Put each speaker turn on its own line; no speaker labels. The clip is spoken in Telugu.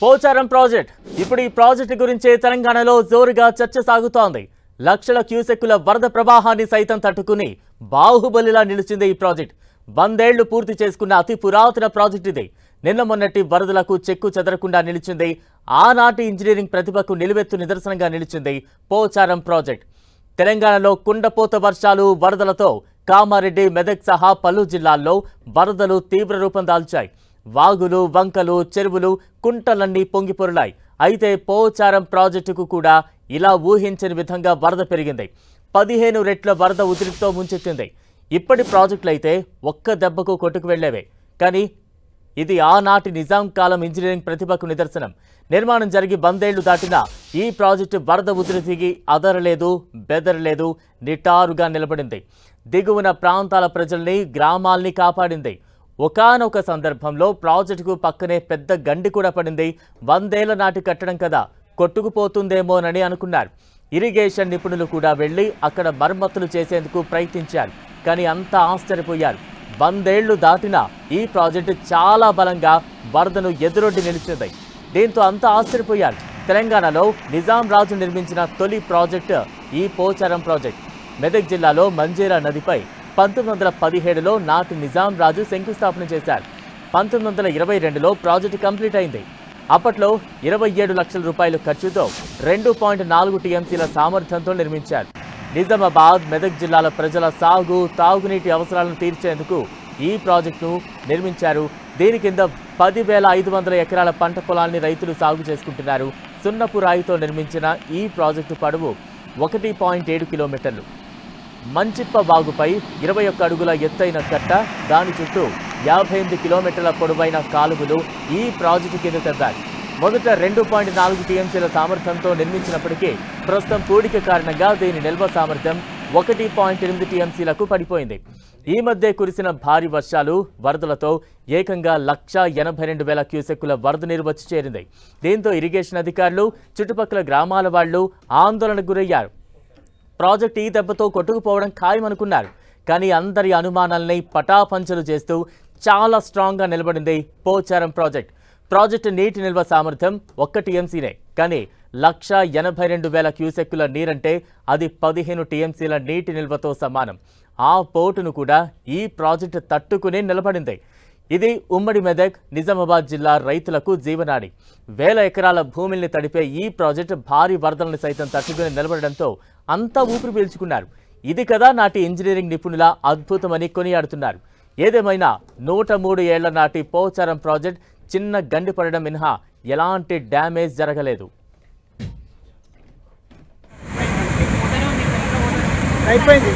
పోచారం ప్రాజెక్ట్ ఇప్పుడు ఈ ప్రాజెక్ట్ గురించి తెలంగాణలో జోరుగా చర్చ సాగుతోంది. లక్షల క్యూసెక్కుల వరద ప్రవాహాన్ని సైతం తట్టుకుని బాహుబలిలా నిలిచింది ఈ ప్రాజెక్ట్. 100 ఏళ్లు పూర్తి చేసుకున్న అతి పురాతన ప్రాజెక్ట్ ఇది. నిన్న మొన్నటి వరదలకు చెక్కు చెదరకుండా నిలిచింది. ఆనాటి ఇంజనీరింగ్ ప్రతిభకు నిలువెత్తు నిదర్శనంగా నిలిచింది పోచారం ప్రాజెక్ట్. తెలంగాణలో కుండపోత వర్షాలు వరదలతో కామారెడ్డి, మెదక్ సహా పలు జిల్లాల్లో వరదలు తీవ్ర రూపం దాల్చాయి. వాగులు, వంకలు, చెరువులు, కుంటలన్నీ పొంగిపొరలాయి. అయితే పోచారం ప్రాజెక్టుకు కూడా ఇలా ఊహించని విధంగా వరద పెరిగింది. 15 రెట్ల వరద ఉధృతితో ముంచెత్తింది. ఇప్పటి ప్రాజెక్టులైతే ఒక్క దెబ్బకు కొట్టుకు వెళ్లేవే. కానీ ఇది ఆనాటి నిజాం కాలం ఇంజనీరింగ్ ప్రతిభకు నిదర్శనం. నిర్మాణం జరిగి 100 ఏళ్లు దాటినా ఈ ప్రాజెక్టు వరద ఉధృతికి అదరలేదు, బెదరలేదు, నిటారుగా నిలబడింది. దిగువన ప్రాంతాల ప్రజల్ని, గ్రామాల్ని కాపాడింది. ఒకానొక సందర్భంలో ప్రాజెక్టుకు పక్కనే పెద్ద గండి కూడా పడింది. 100 ఏళ్ల నాటి కట్టడం కదా, కొట్టుకుపోతుందేమోనని అనుకున్నారు. ఇరిగేషన్ నిపుణులు కూడా వెళ్లి అక్కడ మరమ్మతులు చేసేందుకు ప్రయత్నించారు. కానీ అంతా ఆశ్చర్యపోయారు. 100 ఏళ్లు దాటినా ఈ ప్రాజెక్టు చాలా బలంగా వరదను ఎదురొడ్డి నిలిచింది. దీంతో అంతా ఆశ్చర్యపోయారు. తెలంగాణలో నిజాం రాజు నిర్మించిన తొలి ప్రాజెక్టు ఈ పోచారం ప్రాజెక్ట్. మెదక్ జిల్లాలో మంజీరా నదిపై 1917లో నాటి నిజాం రాజు శంకుస్థాపన చేశారు. 1922లో ప్రాజెక్టు కంప్లీట్ అయింది. అప్పట్లో 27 లక్షల రూపాయల ఖర్చుతో 2.4 టీఎంసీల సామర్థ్యంతో నిర్మించారు. నిజామాబాద్, మెదక్ జిల్లాల ప్రజల సాగు, తాగునీటి అవసరాలను తీర్చేందుకు ఈ ప్రాజెక్టును నిర్మించారు. దీని కింద 10,500 ఎకరాల పంట పొలాల్ని రైతులు సాగు చేసుకుంటున్నారు. సున్నపు రాయితో నిర్మించిన ఈ ప్రాజెక్టు పొడవు 1.7 కిలోమీటర్లు. మంచిప్ప వాగుపై 21 అడుగుల ఎత్తైన కట్ట, దాని చుట్టూ 58 కిలోమీటర్ల పొడవైన కాలువలు ఈ ప్రాజెక్టు కింద తెద్దారు. మొదట 2.4 టీఎంసీల సామర్థ్యంతో నిర్మించినప్పటికీ ప్రస్తుతం పూడిక కారణంగా దీని నిల్వ సామర్థ్యం 1.8 టీఎంసీలకు పడిపోయింది. ఈ మధ్య కురిసిన భారీ వర్షాలు, వరదలతో ఏకంగా 1,82,000 క్యూసెక్కుల వరద నీరు వచ్చి చేరింది. దీంతో ఇరిగేషన్ అధికారులు, చుట్టుపక్కల గ్రామాల వాళ్లు ఆందోళనకు గురయ్యారు. ప్రాజెక్ట్ ఈ దెబ్బతో కొట్టుకుపోవడం ఖాయమనుకున్నారు. కానీ అందరి అనుమానాలని పటాపంచలు చేస్తూ చాలా స్ట్రాంగ్గా నిలబడింది పోచారం ప్రాజెక్ట్. ప్రాజెక్టు నీటి నిల్వ సామర్థ్యం 1 టీఎంసీనే. కానీ 1,82,000 క్యూసెక్కుల నీరంటే అది 15 టీఎంసీల నీటి నిల్వతో సమానం. ఆ పోటును కూడా ఈ ప్రాజెక్టు తట్టుకుని నిలబడింది. ఇది ఉమ్మడి మెదక్, నిజామాబాద్ జిల్లా రైతులకు జీవనాడి. 1000 ఎకరాల భూమిని తడిపే ఈ ప్రాజెక్టు భారీ వరదలను సైతం తట్టుకుని నిలబడడంతో అంతా ఊపిరి పీల్చుకున్నారు. ఇది కదా నాటి ఇంజనీరింగ్ నిపుణుల అద్భుతమని కొనియాడుతున్నారు. ఏదేమైనా 103 ఏళ్ల నాటి పోచారం ప్రాజెక్ట్ చిన్న గండి పడడం మినహా ఎలాంటి డ్యామేజ్ జరగలేదు.
అయిపోయింది.